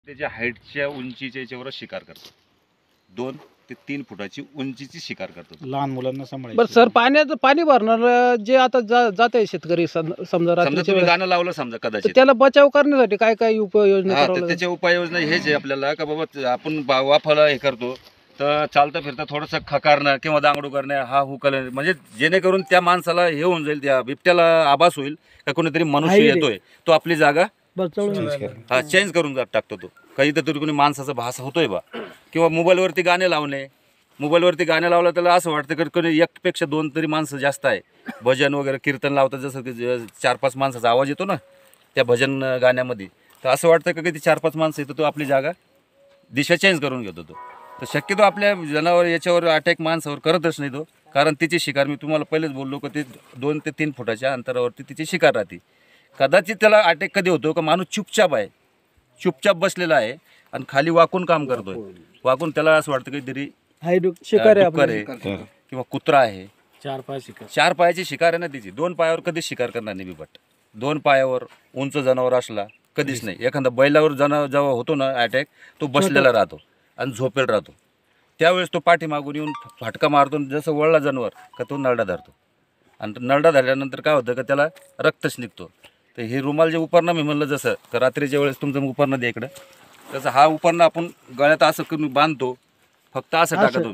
त्याच्या हाईटच्या उंचीच्या याच्यावर शिकार करतात. 2 ते 3 फुटाची उंचीची शिकार करतात. लहान मुलांना सांभाळायचं. बरं सर, पाणी भरणार जे आता जात आहे शेतकरी समजा समजा रात्रीच्या तुम्ही वेळेस, गाणं लावलं समजा तर कदाचित, त्याला बचाव करण्यासाठी काय काय उपाययोजना हा, करावं तर लागेल? त्याच्या उपाययोजना हेच आहे आपल्याला का बाबा आपण वाफाला हे करतो तर चालता फिरता थोडंसं खकारणं किंवा दांगडू करणं, हा हुकल, म्हणजे जेणेकरून त्या माणसाला हे होऊन जाईल, त्या बिबट्याला आभास होईल का कोणीतरी मनुष्य येतोय, तो आपली जागा हा चेंज करून टाकतो. तो काही तर कोणी माणसाचा भास होतोय बा, किंवा मोबाईलवरती गाणे लावणे. मोबाईलवरती गाणे लावलं त्याला असं वाटतं की कोणी एकपेक्षा 2 तरी माणसं जास्त आहे. भजन वगैरे कीर्तन लावतात, जसं की 4-5 माणसाचा आवाज येतो ना त्या भजन गाण्यामध्ये, तर असं वाटतं की ते 4-5 माणसं येतो, तो आपली जागा दिशा चेंज करून घेतो. तो तर शक्यतो आपल्या जनावर याच्यावर अटॅक माणसावर करतच नाही तो, कारण तिची शिकार मी तुम्हाला पहिलेच बोललो की ते 2 ते 3 फुटाच्या अंतरावरती तिची शिकार राहते. कदाचित त्याला अटॅक कधी होतो का माणूस चुपचाप आहे, चुपचाप बसलेला आहे आणि खाली वाकून काम करतोय. वाकून त्याला असं वाटतं काहीतरी शिकार डुक्कर आहे किंवा कुत्रा आहे. 4 पायाची शिकार आहे ना तिची. 2 पायावर कधीच शिकार करणार नाही बिबट. 2 पायावर उंच जनावर असला कधीच नाही. एखादा बैलावर जेव्हा होतो ना अटॅक, तो बसलेला राहतो आणि झोपेल राहतो. त्यावेळेस तो पाठीमागून येऊन फाटका मारतो, जसं वळला जनावर का तो नरडा धरतो, आणि नरडा धरल्यानंतर काय होतं का त्याला रक्तच निघतो. तर हे रुमाल जे उपरणं मी म्हणलं, जसं का रात्रीच्या वेळेस तुमचं उपरणं दे इकडं, तसं हा उपरणं आपण गळ्यात असं करून बांधतो, फक्त असं टाकतो.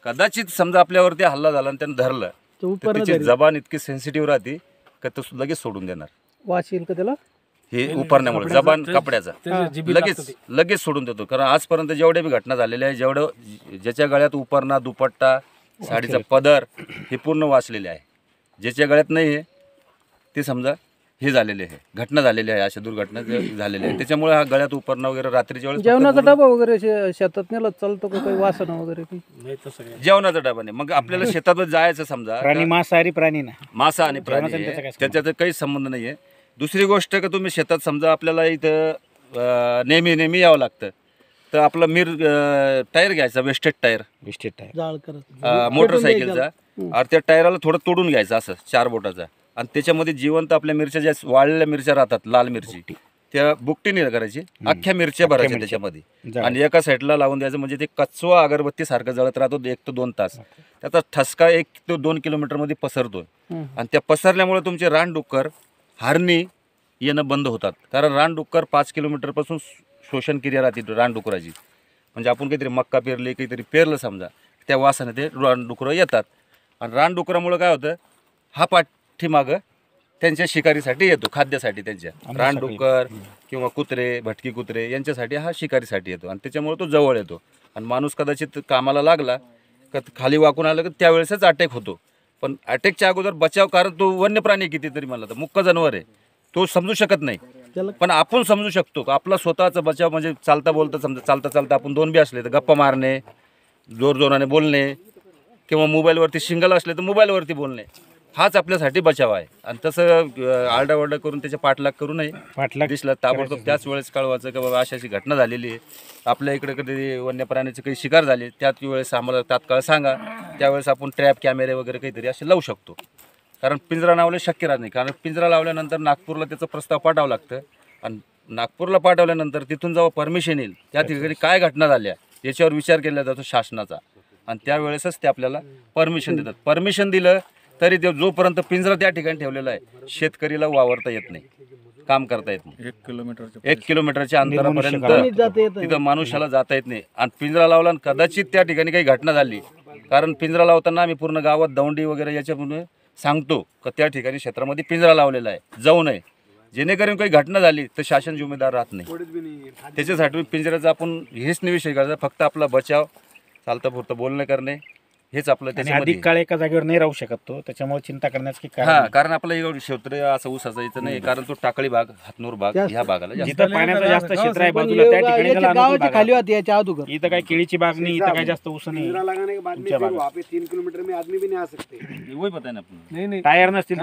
कदाचित समजा आपल्यावरती हल्ला झाला आणि त्यानं धरलं तर त्याची जबान इतकी सेन्सिटिव्ह राहते का तो लगेच सोडून देणार. वास येईल का त्याला? हे उपरण्यामुळे जबान कपड्याचा लगेच सोडून देतो. कारण आजपर्यंत जेवढ्या बी घटना झालेल्या आहे, ज्याच्या गळ्यात उपरणा, दुपट्टा, साडीचा पदर हे पूर्ण वाचलेले आहे. ज्याच्या गळ्यात नाही आहे ते समजा हे झालेले आहे, घटना झालेली आहे, अशा दुर्घटना झालेल्या आहे. त्याच्यामुळे हा गळ्यात उपरणं वगैरे रात्रीच्या वेळेस जेवणाचा डबा वगैरे शेतात नेला चालतो का? काही वासना वगैरे जेवणाचा डबा नाही. मग आपल्याला शेतात जायचं समजा, प्राणी मांसाहारी प्राणी ना, मासा आणि प्राणी आहे, त्याच्यात काही संबंध नाही आहे. दुसरी गोष्ट का तुम्ही शेतात समजा आपल्याला इथं नेहमी यावं लागतं, तर आपला टायर घ्यायचा, वेस्टेड टायर मोटरसायकलचा, आणि त्या टायराला थोडं तोडून घ्यायचं असं 4 बोटाचा, आणि त्याच्यामध्ये जिवंत आपल्या मिरच्या ज्या वाळलेल्या मिरच्या राहतात, लाल मिरची, त्या बुकटीने करायची, अख्ख्या मिरच्या भरायच्या त्याच्यामध्ये आणि एका साईडला लावून द्यायचं. म्हणजे ते कचवा अगरबत्ती सारखं जळत राहतो 1 ते 2 तास. त्याचा ठसका 1 ते 2 किलोमीटरमध्ये पसरतो, आणि त्या पसरल्यामुळे तुमचे रानडुक्कर, हरणी येणं बंद होतात. कारण रानडुक्कर 5 किलोमीटरपासून शोषण क्रिया राहते रानडुकराची. म्हणजे आपण काहीतरी मक्का पेरले, काहीतरी पेरलं समजा, त्या वासाने ते रानडुकरं येतात, आणि रानडुकरामुळे काय होतं, हा पाठीमागं त्यांच्या शिकारीसाठी येतो, खाद्यासाठी. त्यांच्या रानडुक्कर किंवा कुत्रे, भटकी कुत्रे यांच्यासाठी हा शिकारीसाठी येतो, आणि त्याच्यामुळे तो जवळ येतो. आणि माणूस कदाचित कामाला लागला का खाली वाकून आलं की त्यावेळेसच अटॅक होतो. पण अटॅकच्या अगोदर बचाव, कारण तो वन्य प्राणी कितीतरी म्हणला तर मुक्क जनावर आहे, तो समजू शकत नाही. पण आपण समजू शकतो का आपला स्वतःचा बचाव. म्हणजे चालता बोलता समजा, चालता आपण 2 बी असले तर गप्पा मारणे, जोराने बोलणे, किंवा मोबाईलवरती शिंगल असले तर मोबाईलवरती बोलणे, हाच आपल्यासाठी बचाव आहे. आणि तसं आरडाओरडा करून त्याच्या पाठलाग करू नये. दिसलं ताबडतोब त्याच वेळेस कळवायचं की बाबा अशी घटना झालेली आहे, आपल्या इकडे कधी वन्य प्राण्याची काही शिकार झाली, त्याच वेळेस आम्हाला तात्काळ सांगा. त्यावेळेस आपण ट्रॅप कॅमेरे वगैरे काहीतरी असे लावू शकतो. कारण पिंजरा लावले शक्य राहत नाही, कारण पिंजरा लावल्यानंतर नागपूरला त्याचा प्रस्ताव पाठवावा लागतं, आणि नागपूरला पाठवल्यानंतर तिथून जेव्हा परमिशन येईल, त्या ठिकाणी काय घटना झाल्या याच्यावर विचार केला जातो शासनाचा, आणि त्यावेळेसच ते आपल्याला परमिशन देतात. परमिशन दिलं तरी ते जोपर्यंत पिंजरा त्या ठिकाणी ठेवलेला आहे, शेतकरीला वावरता येत नाही, काम करता येत नाही. 1 किलोमीटरच्या अंतरापर्यंत तिथं मनुष्याला जाता येत नाही. आणि पिंजरा लावला आणि कदाचित त्या ठिकाणी काही घटना झाली, कारण पिंजरा लावताना आम्ही पूर्ण गावात दौंडी वगैरे याच्यामुळे सांगतो का त्या ठिकाणी क्षेत्रामध्ये पिंजरा लावलेला आहे, जाऊ नये. जेणेकरून काही घटना झाली तर शासन जिम्मेदार राहत नाही. त्याच्यासाठी पिंजऱ्याचा आपण हेच नाही विषय करायचा, फक्त आपला बचाव, चालता पुरतं बोलणं करणे, हेच आपलं. त्याच्यामध्ये अधिक काळ एका जागेवर नाही राहू शकत तो, त्याच्यामुळे चिंता करण्याचं की कारण कारण आपलं एवढं क्षेत्र असं ऊसाचं इथं नाही, कारण तो टाकळी भाग, हातनूर भाग ह्या भागाला जिथं पाण्याचं जास्त क्षेत्र आहे बाजूला, त्या ठिकाणी खाली होती याच्या अगोदर. इथं काय केळीची बाग नाही, इथं काय जास्त ऊस नाही. 3 किलोमीटर में आदमी भी नहीं आ सकते. वही पता है ना आपण. टायर नसतील